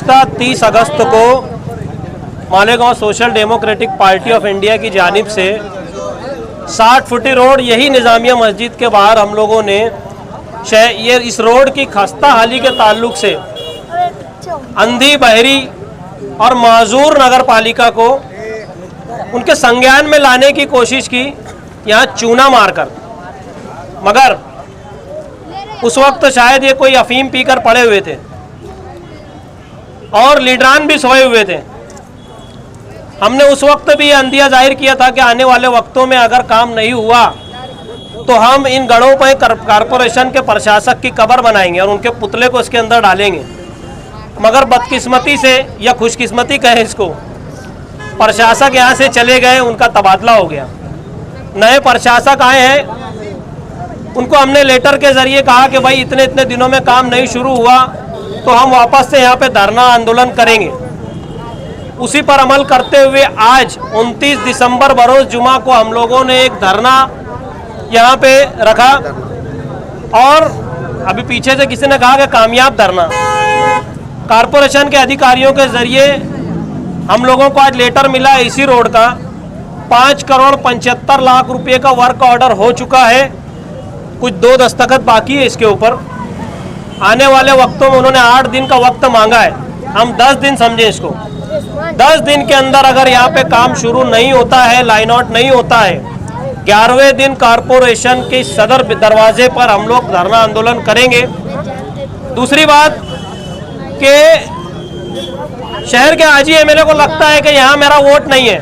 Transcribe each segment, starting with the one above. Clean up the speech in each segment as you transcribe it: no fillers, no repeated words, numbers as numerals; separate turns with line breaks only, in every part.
गुज़िश्ता 30 अगस्त को Malegaon social democratic party of India की जानिब से 60 फुटी रोड यही निज़ामिया मस्जिद के बाहर हम लोगों ने ये इस रोड की खस्ता हाली के ताल्लुक से अंधी बहरी और माजूर नगर पालिका को उनके संज्ञान में लाने की कोशिश की, यहाँ चूना मारकर। मगर उस वक्त शायद ये कोई अफीम पीकर पड़े हुए थे और लीडरान भी सोए हुए थे। हमने उस वक्त भी ये अंदिया जाहिर किया था कि आने वाले वक्तों में अगर काम नहीं हुआ तो हम इन गढ़ों पर कारपोरेशन के प्रशासक की कब्र बनाएंगे और उनके पुतले को इसके अंदर डालेंगे। मगर बदकिस्मती से या खुशकिस्मती कहें इसको, प्रशासक यहाँ से चले गए, उनका तबादला हो गया। नए प्रशासक आए हैं, उनको हमने लेटर के ज़रिए कहा कि भाई इतने इतने दिनों में काम नहीं शुरू हुआ तो हम वापस से यहाँ पे धरना आंदोलन करेंगे। उसी पर अमल करते हुए आज 29 दिसंबर बरोज़ जुमा को हम लोगों ने एक धरना यहाँ पे रखा और अभी पीछे से किसी ने कहा कि कामयाब धरना। कारपोरेशन के अधिकारियों के ज़रिए हम लोगों को आज लेटर मिला है इसी रोड का। 5 करोड़ 75 लाख रुपए का वर्क ऑर्डर हो चुका है, कुछ 2 दस्तखत बाकी है इसके ऊपर। आने वाले वक्तों में उन्होंने 8 दिन का वक्त मांगा है, हम 10 दिन समझें इसको। 10 दिन के अंदर अगर यहाँ पे काम शुरू नहीं होता है, लाइन आउट नहीं होता है, 11वें दिन कारपोरेशन के सदर दरवाजे पर हम लोग धरना आंदोलन करेंगे। दूसरी बात कि शहर के आजी एमएलए को लगता है कि यहाँ मेरा वोट नहीं है,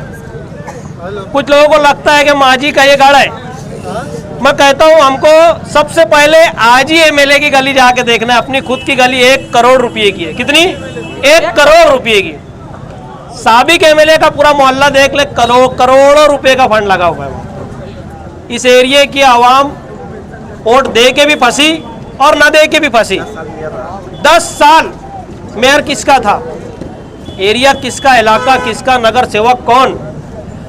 कुछ लोगों को लगता है कि माजी का ये गढ़ है। मैं कहता हूँ हमको सबसे पहले आजी एमएलए की गली जाके देखना है। अपनी खुद की गली 1 करोड़ रुपये की है। कितनी? 1 करोड़ रुपये की। साबिक एमएलए का पूरा मोहल्ला देख ले, करोड़ों रुपए का फंड लगा हुआ है। इस एरिया की आवाम वोट दे के भी फंसी और न दे के भी फंसी। 10 साल मेयर किसका था, एरिया किसका, इलाका किसका, नगर सेवक कौन।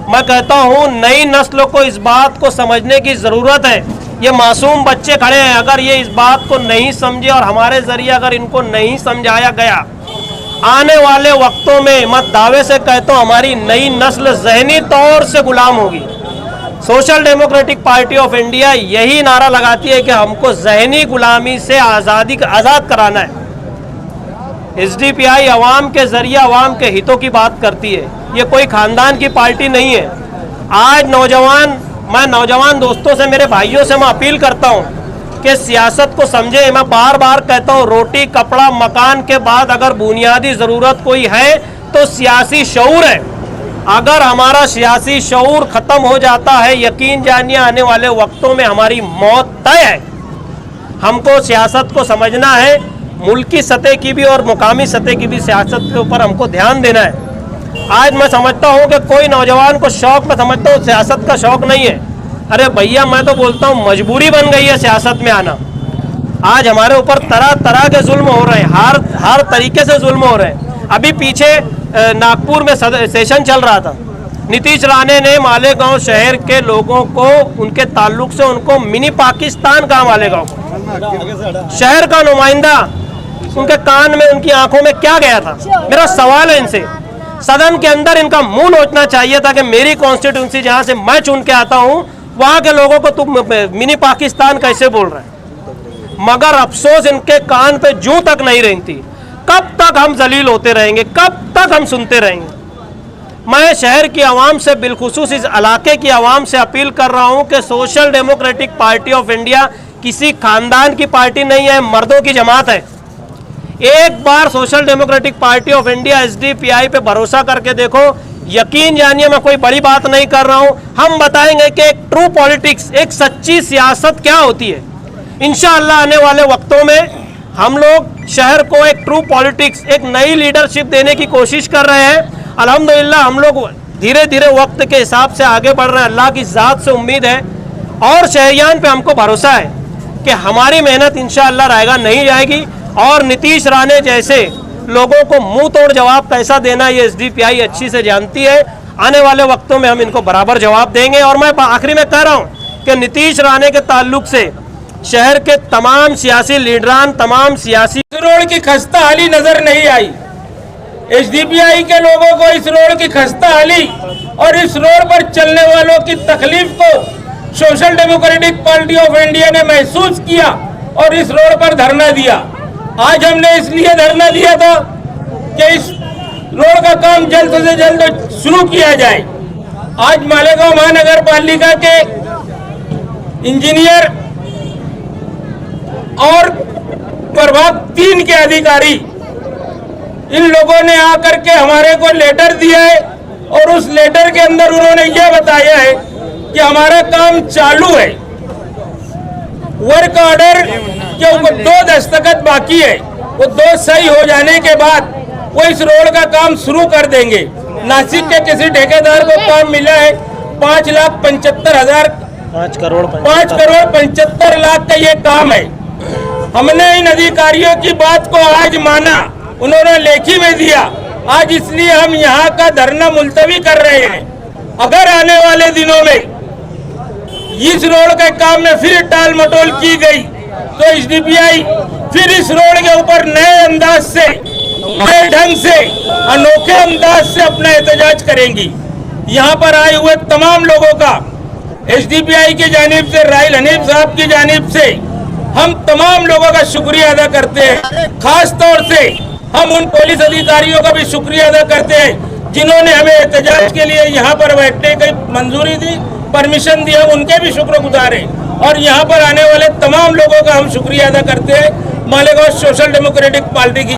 मैं कहता हूँ नई नस्ल को इस बात को समझने की ज़रूरत है। ये मासूम बच्चे खड़े हैं, अगर ये इस बात को नहीं समझे और हमारे ज़रिए अगर इनको नहीं समझाया गया, आने वाले वक्तों में मैं दावे से कहता हूँ हमारी नई नस्ल ज़हनी तौर से गुलाम होगी। Social democratic party of India यही नारा लगाती है कि हमको ज़हनी गुलामी से आज़ाद कराना है। एसडीपीआई अवाम के ज़रिए अवाम के हितों की बात करती है, ये कोई ख़ानदान की पार्टी नहीं है। आज मैं नौजवान दोस्तों से, मेरे भाइयों से मैं अपील करता हूँ कि सियासत को समझे। मैं बार बार कहता हूँ रोटी कपड़ा मकान के बाद अगर बुनियादी ज़रूरत कोई है तो सियासी शऊर है। अगर हमारा सियासी शऊर ख़त्म हो जाता है, यकीन जानिए आने वाले वक्तों में हमारी मौत तय है। हमको सियासत को समझना है, मुल्की सतह की भी और मुकामी सतह की भी सियासत के ऊपर हमको ध्यान देना है। आज मैं समझता हूँ कि कोई नौजवान को शौक, मैं समझता हूँ सियासत का शौक नहीं है। अरे भैया मैं तो बोलता हूँ मजबूरी बन गई है सियासत में आना। आज हमारे ऊपर तरह तरह के जुल्म हो रहे हैं, हर तरीके से जुल्म हो रहे हैं। अभी पीछे नागपुर में सेशन चल रहा था, नीतीश राणे ने मालेगांव शहर के लोगों को उनके ताल्लुक से उनको मिनी पाकिस्तान कहा। मालेगांव शहर का नुमाइंदा, उनके कान में उनकी आंखों में क्या गया था? मेरा सवाल है इनसे, सदन के अंदर इनका मुंह नोचना चाहिए था कि मेरी कॉन्स्टिट्यूंसी जहां से मैं चुन के आता हूं वहां के लोगों को तुम मिनी पाकिस्तान कैसे बोल रहे हैं? मगर अफसोस इनके कान पे जूं तक नहीं रेंगती। कब तक हम जलील होते रहेंगे, कब तक हम सुनते रहेंगे? मैं शहर की आवाम से, बिलखुसूस इस इलाके की आवाम से अपील कर रहा हूं कि social democratic party of India किसी खानदान की पार्टी नहीं है, मर्दों की जमात है। एक बार social democratic party of India SDPI पे भरोसा करके देखो, यकीन जानिए मैं कोई बड़ी बात नहीं कर रहा हूं। हम बताएंगे कि एक ट्रू पॉलिटिक्स, एक सच्ची सियासत क्या होती है। इंशाअल्लाह आने वाले वक्तों में हम लोग शहर को एक ट्रू पॉलिटिक्स, एक नई लीडरशिप देने की कोशिश कर रहे हैं। अल्हम्दुलिल्लाह हम लोग धीरे धीरे वक्त के हिसाब से आगे बढ़ रहे हैं। अल्लाह की ज़ात से उम्मीद है और शहरियान पे हमको भरोसा है कि हमारी मेहनत इंशाअल्लाह रायगा नहीं जाएगी और नीतीश राणे जैसे लोगों को मुंह तोड़ जवाब कैसा देना ये एसडीपीआई अच्छी से जानती है। आने वाले वक्तों में हम इनको बराबर जवाब देंगे। और मैं आखिरी में कह रहा हूँ कि नीतीश राणे के ताल्लुक से शहर के तमाम सियासी लीडरान, तमाम सियासी
रोड की खस्ता हाली नजर नहीं आई। एसडीपीआई के लोगों को इस रोड की खस्ता हाली और इस रोड पर चलने वालों की तकलीफ को social democratic party of India ने महसूस किया और इस रोड पर धरना दिया। आज हमने इसलिए धरना दिया था कि इस रोड का काम जल्द से जल्द शुरू किया जाए। आज मालेगांव महानगर पालिका के इंजीनियर और प्रभाग 3 के अधिकारी इन लोगों ने आकर के हमारे को लेटर दिया है और उस लेटर के अंदर उन्होंने यह बताया है कि हमारा काम चालू है। वर्क ऑर्डर के ऊपर 2 दस्तखत बाकी है, वो 2 सही हो जाने के बाद वो इस रोड का काम शुरू कर देंगे। नासिक के किसी ठेकेदार को काम मिला है 5,75,000
5 करोड़
75 लाख का ये काम है। हमने इन अधिकारियों की बात को आज माना, उन्होंने लेखी में दिया। आज इसलिए हम यहाँ का धरना मुलतवी कर रहे हैं। अगर आने वाले दिनों में इस रोड के काम में फिर टाल मटोल की गई तो एसडीपीआई फिर इस रोड के ऊपर नए अंदाज से, नए ढंग से, अनोखे अंदाज से अपना एहतजाज करेंगी। यहाँ पर आए हुए तमाम लोगों का एसडीपीआई की जानिब से, राहिल हनीफ साहब की जानिब से हम तमाम लोगों का शुक्रिया अदा करते हैं। खास तौर से हम उन पुलिस अधिकारियों का भी शुक्रिया अदा करते हैं जिन्होंने हमें एहतजाज के लिए यहाँ पर बैठने की मंजूरी दी, परमिशन दी। हम उनके भी शुक्रगुजार हैं और यहाँ पर आने वाले तमाम लोगों का हम शुक्रिया अदा करते हैं। मालेगांव सोशल डेमोक्रेटिक पार्टी की